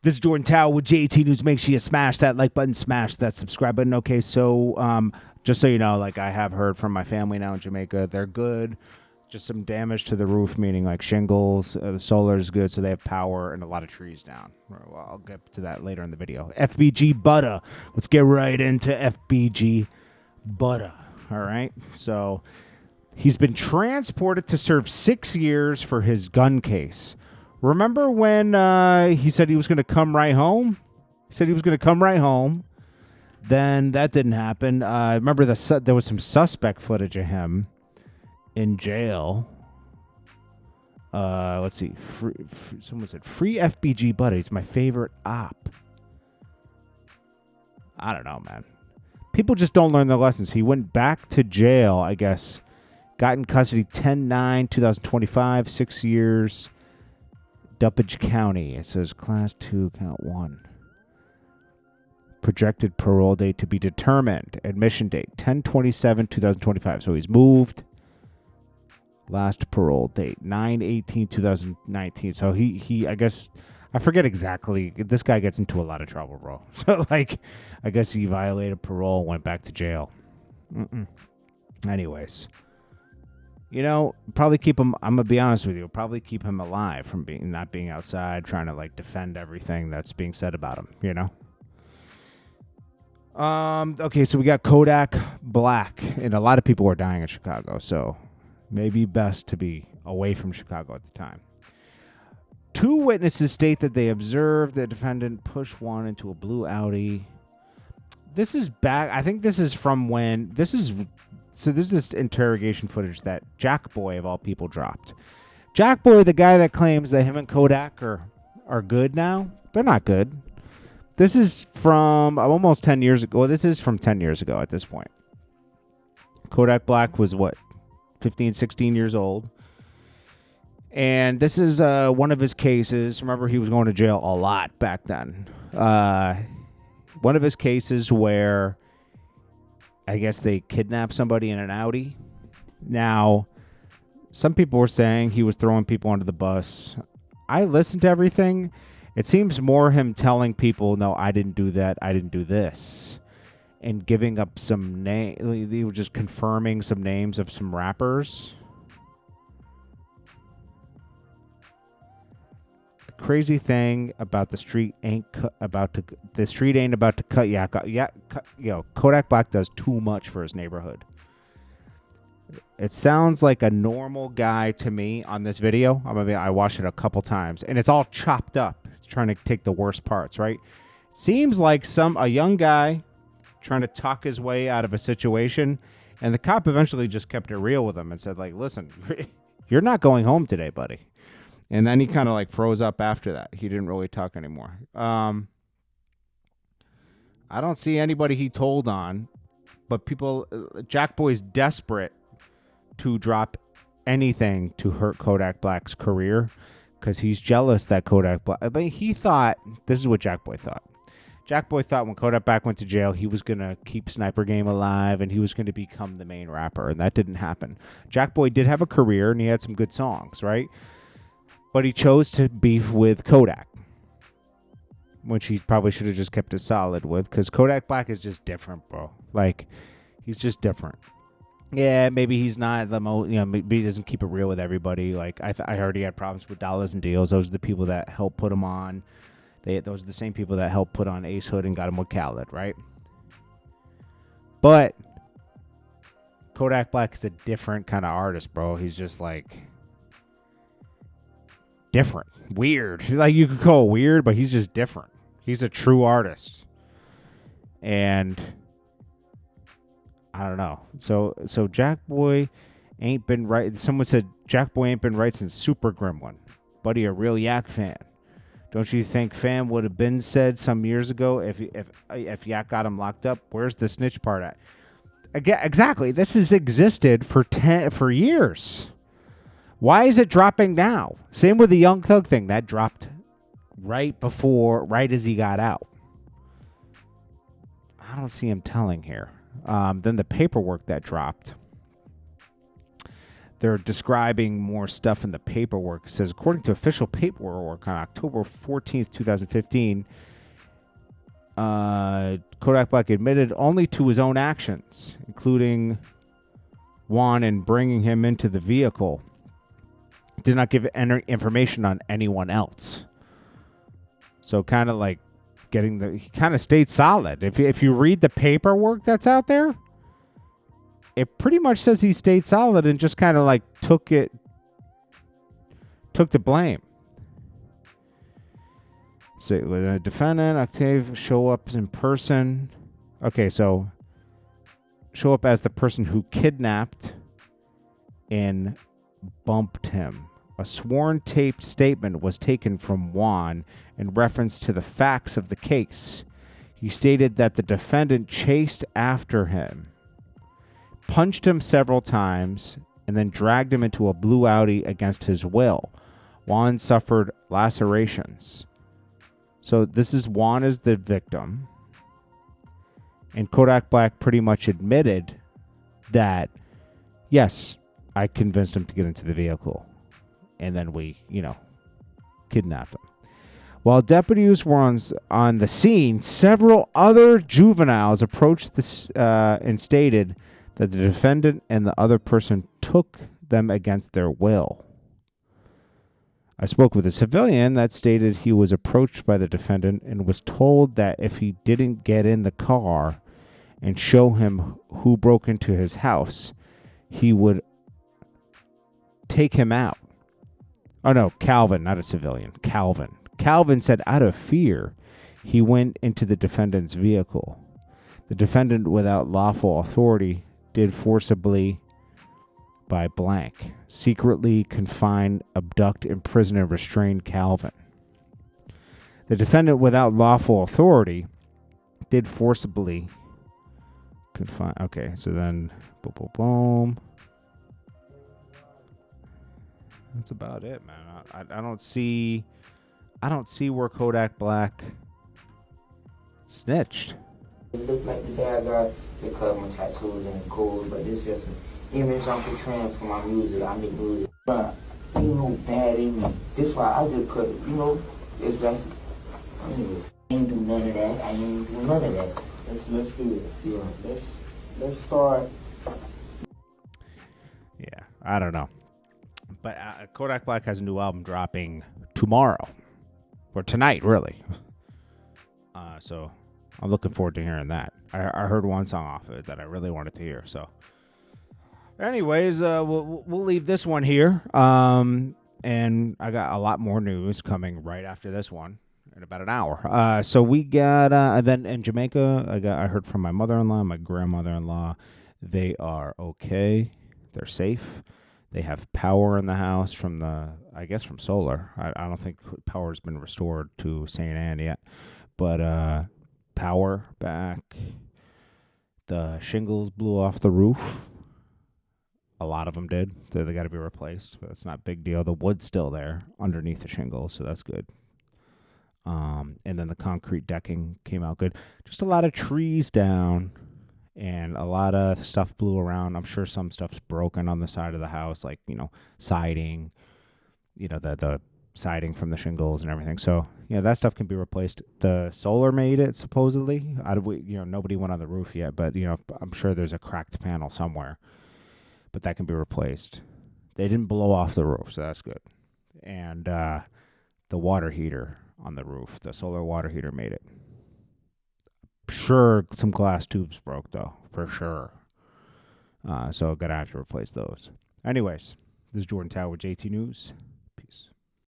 This is Jordan Tower with JT News. Make sure you smash that like button, smash that subscribe button. Okay, so just so you know, like I have heard from my family now in Jamaica, they're good. Just some damage to the roof, meaning like shingles. The solar is good, so they have power and a lot of trees down. Well, I'll get to that later in the video. FBG Butter. Let's get right into FBG Butter. All right, so he's been transported to serve 6 years for his gun case. Remember when he said he was going to come right home? He said he was going to come right home. Then that didn't happen. Remember there was some suspect footage of him in jail. Let's see. Someone said, free FBG Butter. It's my favorite op. I don't know, man. People just don't learn their lessons. He went back to jail, I guess. Got in custody 10/9/2025, 6 years. Duppage County. It says Class 2, Count 1. Projected parole date to be determined. Admission date 10/27/2025. So he's moved. Last parole date 9/18/2019. So he I guess I forget exactly. This guy gets into a lot of trouble, bro. So like I guess he violated parole, went back to jail. Anyways. You know, probably keep him, I'm going to be honest with you, probably keep him alive from not being outside, trying to, like, defend everything that's being said about him, you know? Okay, so we got Kodak Black, and a lot of people were dying in Chicago, so maybe best to be away from Chicago at the time. 2 witnesses state that they observed the defendant push one into a blue Audi. This is back, I think this is from when, So there's this interrogation footage that Jack Boy, of all people, dropped. Jack Boy, the guy that claims that him and Kodak are good now, they're not good. This is from almost 10 years ago. Well, this is from 10 years ago at this point. Kodak Black was, 15, 16 years old. And this is one of his cases. Remember, he was going to jail a lot back then. One of his cases where I guess they kidnapped somebody in an Audi. Now, some people were saying he was throwing people under the bus. I listened to everything. It seems more him telling people, no, I didn't do that, I didn't do this. And giving up some name. They were just confirming some names of some rappers. The crazy thing about the street ain't about to cut. Kodak Black does too much for his neighborhood. It sounds like a normal guy to me on this video. I watched it a couple times, and it's all chopped up. It's trying to take the worst parts, right? It seems like a young guy trying to talk his way out of a situation, and the cop eventually just kept it real with him and said, like, listen, you're not going home today, buddy. And then he kind of like froze up after that. He didn't really talk anymore. I don't see anybody he told on, but Jack Boy's desperate to drop anything to hurt Kodak Black's career because he's jealous that Kodak Black. But he thought, this is what Jack Boy thought. Jack Boy thought when Kodak Black went to jail, he was going to keep Sniper Game alive and he was going to become the main rapper. And that didn't happen. Jack Boy did have a career and he had some good songs, right? But he chose to beef with Kodak, which he probably should have just kept it solid with, because Kodak Black is just different, bro. Like, he's just different. Yeah, maybe he's not the most, maybe he doesn't keep it real with everybody. Like, I heard he had problems with Dollars and Deals. Those are the people that helped put him on. Those are the same people that helped put on Ace Hood and got him with Khaled, right? But Kodak Black is a different kind of artist, bro. He's just like different, weird. Like, you could call it weird, but he's just different. He's a true artist. And I don't know. So Jack Boy ain't been right. Someone said Jack Boy ain't been right since Super Gremlin. Buddy, a real Yak fan. Don't you think fam would have been said some years ago if Yak got him locked up? Where's the snitch part at? Again, exactly. This has existed for years. Why is it dropping now? Same with the Young Thug thing. That dropped right as he got out. I don't see him telling here. Then the paperwork that dropped. they're describing more stuff in the paperwork. It says, according to official paperwork on October 14th, 2015, Kodak Black admitted only to his own actions, including Juan in bringing him into the vehicle. Did not give any information on anyone else. So kind of like he kind of stayed solid. If you read the paperwork that's out there, it pretty much says he stayed solid and just kind of like took the blame. So when a defendant, Octave, show up in person. Okay, so show up as the person who kidnapped and bumped him. A sworn taped statement was taken from Juan in reference to the facts of the case. He stated that the defendant chased after him, punched him several times, and then dragged him into a blue Audi against his will. Juan suffered lacerations. So this is Juan as the victim. And Kodak Black pretty much admitted that, yes, I convinced him to get into the vehicle. And then we, kidnapped him. While deputies were on the scene, several other juveniles approached this and stated that the defendant and the other person took them against their will. I spoke with a civilian that stated he was approached by the defendant and was told that if he didn't get in the car and show him who broke into his house, he would take him out. Oh, no, Calvin, not a civilian. Calvin. Calvin said out of fear, he went into the defendant's vehicle. The defendant, without lawful authority, did forcibly by blank, secretly confine, abduct, imprison, and restrain Calvin. The defendant, without lawful authority, did forcibly confine. Okay, so then, boom, boom, boom. That's about it, man. I don't see where Kodak Black snitched. It looked like the day I got the cut my tattoos and the codes, but it's just an image I'm portraying for my music. I make music. But ain't no bad in me. This why I just cut it. It's like I ain't do none of that. I ain't do none of that. Let's do this. Yeah. Let's start. Yeah, I don't know. But Kodak Black has a new album dropping tomorrow. Or tonight, really. So I'm looking forward to hearing that. I heard one song off of it that I really wanted to hear. So anyways, we'll leave this one here. And I got a lot more news coming right after this one in about an hour. So we got, then in Jamaica, I heard from my mother-in-law, my grandmother-in-law. They are okay. They're safe. They have power in the house from from solar. I don't think power has been restored to St. Anne yet. But power back. The shingles blew off the roof. A lot of them did. So they got to be replaced. But it's not a big deal. The wood's still there underneath the shingles, so that's good. And then the concrete decking came out good. Just a lot of trees down. And a lot of stuff blew around. I'm sure some stuff's broken on the side of the house, like, siding, the siding from the shingles and everything. So, that stuff can be replaced. The solar made it, supposedly. Nobody went on the roof yet, but, I'm sure there's a cracked panel somewhere. But that can be replaced. They didn't blow off the roof, so that's good. And the water heater on the roof, the solar water heater made it. Sure, some glass tubes broke, though, for sure. So I'm going to have to replace those. Anyways, this is Jordan Tower with JT News.